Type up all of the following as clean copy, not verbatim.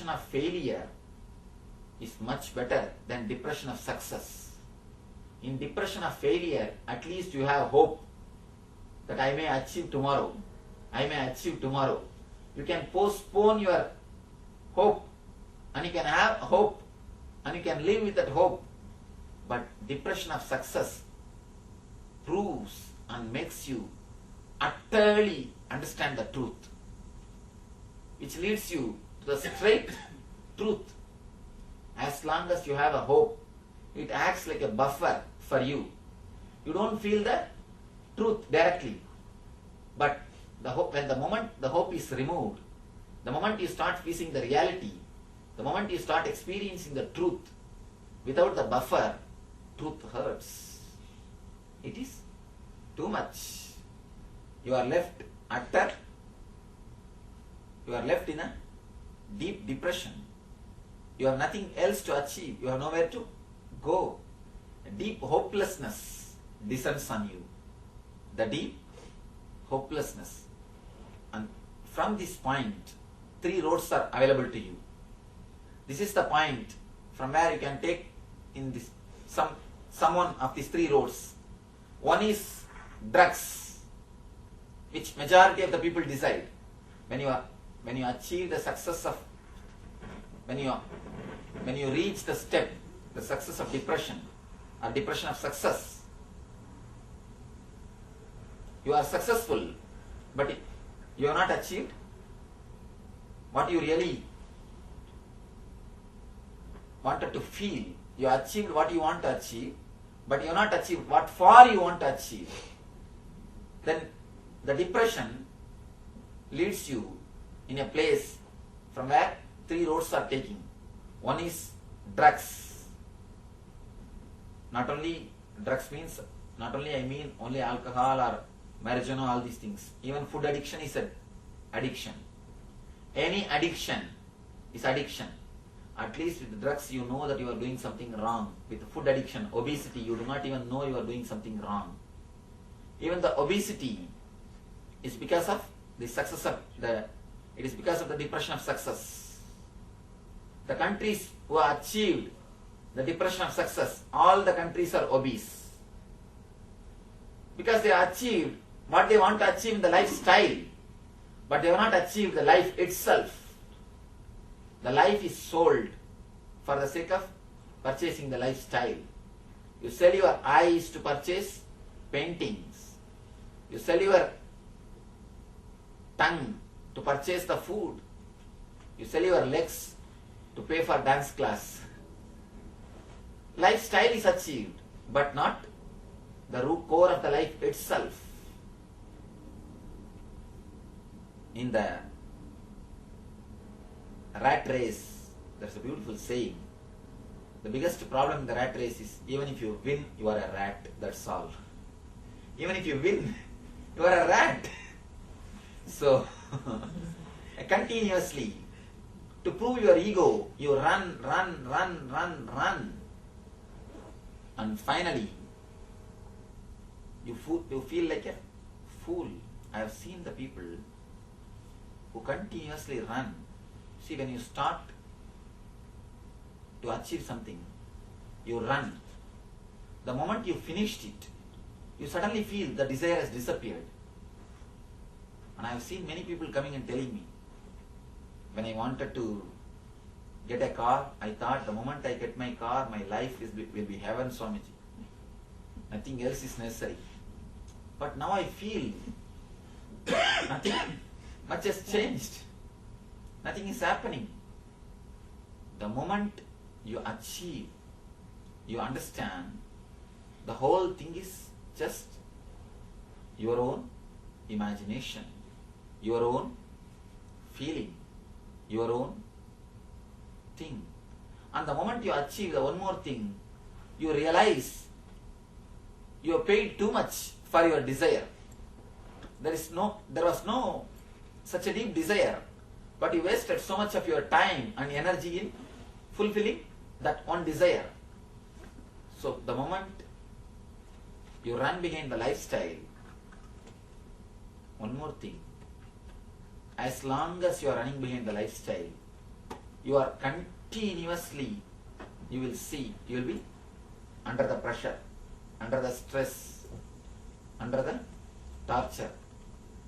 of failure is much better than depression of success. In depression of failure, at least you have hope that I may achieve tomorrow. I may achieve tomorrow. You can postpone your hope and you can have hope and you can live with that hope. But depression of success proves and makes you utterly understand the truth, which leads you to the straight truth. As long as you have a hope, it acts like a buffer for you. You don't feel the truth directly. But the hope, when the moment the hope is removed, the moment you start facing the reality, the moment you start experiencing the truth without the buffer, truth hurts. It is too much. You are left you are left in a deep depression. You have nothing else to achieve. You have nowhere to go. A deep hopelessness descends on you. The deep hopelessness. And from this point, 3 roads are available to you. This is the point from where you can take in this someone of these 3 roads. One is drugs, which majority of the people decide. When you achieve the success of, when you reach the step, the success of depression or depression of success, you are successful, but you have not achieved what you really wanted to feel. You achieved what you want to achieve, but you have not achieved what for you want to achieve. Then the depression leads you in a place from where 3 roads are taking. One is drugs. Not only drugs means, not only I mean only alcohol or marijuana, all these things. Even food addiction is an addiction. Any addiction is addiction. At least with drugs you know that you are doing something wrong. With food addiction, obesity, you do not even know you are doing something wrong. Even the obesity is because of the success of it is because of the depression of success. The countries who achieved the depression of success, all the countries are obese. Because they achieved what they want to achieve in the lifestyle, but they have not achieved the life itself. The life is sold for the sake of purchasing the lifestyle. You sell your eyes to purchase paintings. You sell your tongue to purchase the food. You sell your legs to pay for dance class. Lifestyle is achieved, but not the root core of the life itself. In the rat race, there's a beautiful saying. The biggest problem in the rat race is even if you win, you are a rat. That's all. Even if you win, you are a rat. So, continuously, to prove your ego, you run. And finally, you feel like a fool. I have seen the people who continuously run. See, when you start to achieve something, you run. The moment you finished it, you suddenly feel the desire has disappeared. And I have seen many people coming and telling me, when I wanted to get a car, I thought the moment I get my car, my life will be heaven, Swamiji. Nothing else is necessary. But now I feel nothing much has changed. Nothing is happening. The moment you achieve, you understand, the whole thing is just your own imagination, your own feeling, your own thing. And the moment you achieve the one more thing, you realize you have paid too much for your desire. There was no such a deep desire, but you wasted so much of your time and energy in fulfilling that one desire. So the moment you run behind the lifestyle, one more thing, as long as you are running behind the lifestyle, you are continuously, you will see, you will be under the pressure, under the stress, under the torture.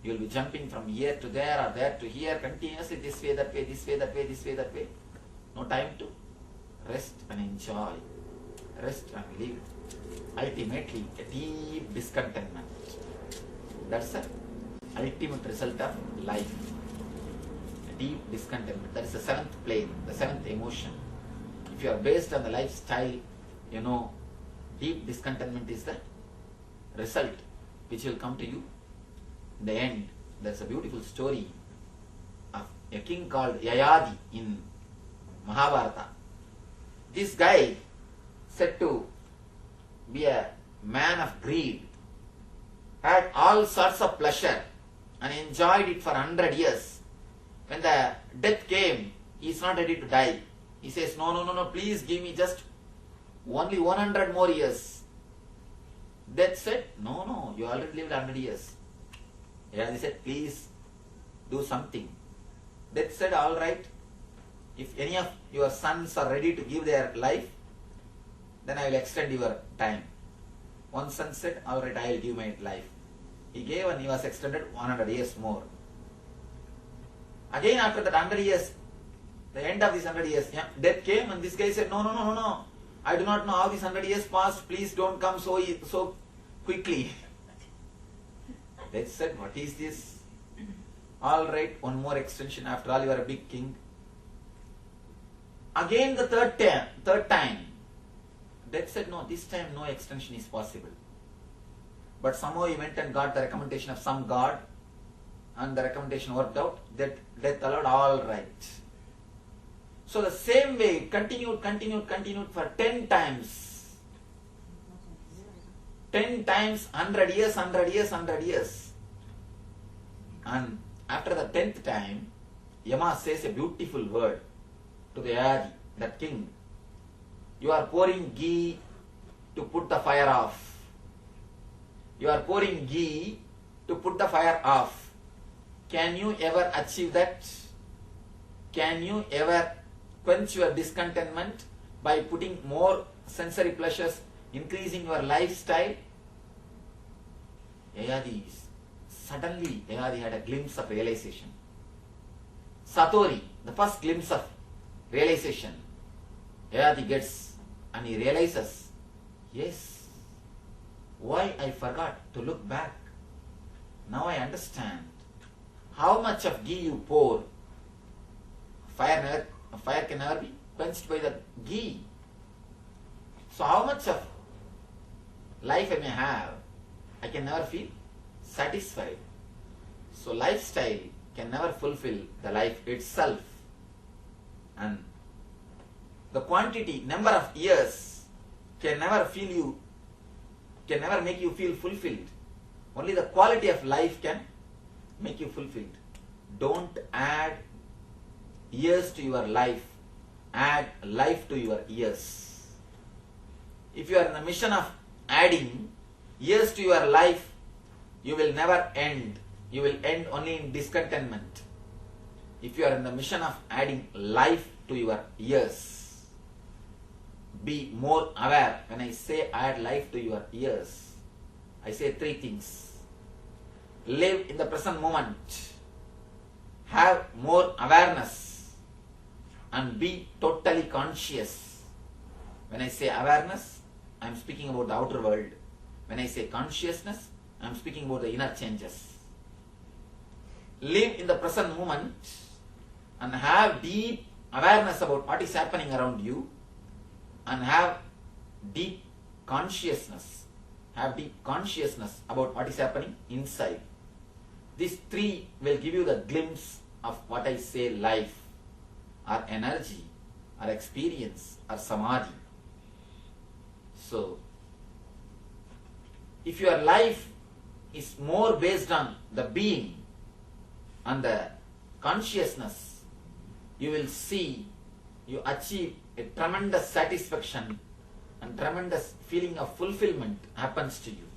You will be jumping from here to there or there to here continuously, this way, that way, this way, that way, this way, that way. No time to rest and enjoy. Rest and live. Ultimately, a deep discontentment. That's the ultimate result of life. A deep discontentment. That is the seventh plane, the seventh emotion. If you are based on the lifestyle, you know, deep discontentment is the result which will come to you. In the end, there's a beautiful story of a king called Yayadi in Mahabharata. This guy, said to be a man of greed, had all sorts of pleasure and enjoyed it for 100 years. When the death came, he is not ready to die. He says, no, please give me just only 100 more years. Death said, no, you already lived 100 years. He said, please do something. Death said, all right, if any of your sons are ready to give their life, then I will extend your time. One son said, all right, I will give my life. He gave and he was extended 100 years more. Again after that 100 years, the end of these 100 years, death came and this guy said, no, I do not know how these 100 years passed, please don't come so quickly. Death said, what is this? All right, one more extension, after all you are a big king. Again the third time, Death said, no, this time no extension is possible. But somehow he went and got the recommendation of some god, and the recommendation worked out. Death allowed, all right. So the same way continued for 10 times. 10 times, 100 years. And after the 10th time, Yama says a beautiful word to the Yayadi, that king. You are pouring ghee to put the fire off. You are pouring ghee to put the fire off. Can you ever achieve that? Can you ever quench your discontentment by putting more sensory pleasures, increasing your lifestyle? Suddenly Yayadi had a glimpse of realization. Satori, the first glimpse of realization. Yayadi gets and he realizes, yes, why I forgot to look back. Now I understand. How much of ghee you pour, fire can never be quenched by the ghee. So how much of life I may have, I can never feel satisfied. So lifestyle can never fulfill the life itself. And the quantity, number of years can never make you feel fulfilled. Only the quality of life can make you fulfilled. Don't add years to your life. Add life to your years. If you are in the mission of adding years to your life, you will never end. You will end only in discontentment. If you are in the mission of adding life to your years, be more aware. When I say add life to your years, I say 3 things. Live in the present moment. Have more awareness. And be totally conscious. When I say awareness, I am speaking about the outer world. When I say consciousness, I am speaking about the inner changes. Live in the present moment and have deep awareness about what is happening around you, and have deep consciousness. Have deep consciousness about what is happening inside. These 3 will give you the glimpse of what I say life, or energy, or experience, or samadhi. So, if your life is more based on the being and the consciousness, you will see you achieve a tremendous satisfaction and tremendous feeling of fulfillment happens to you.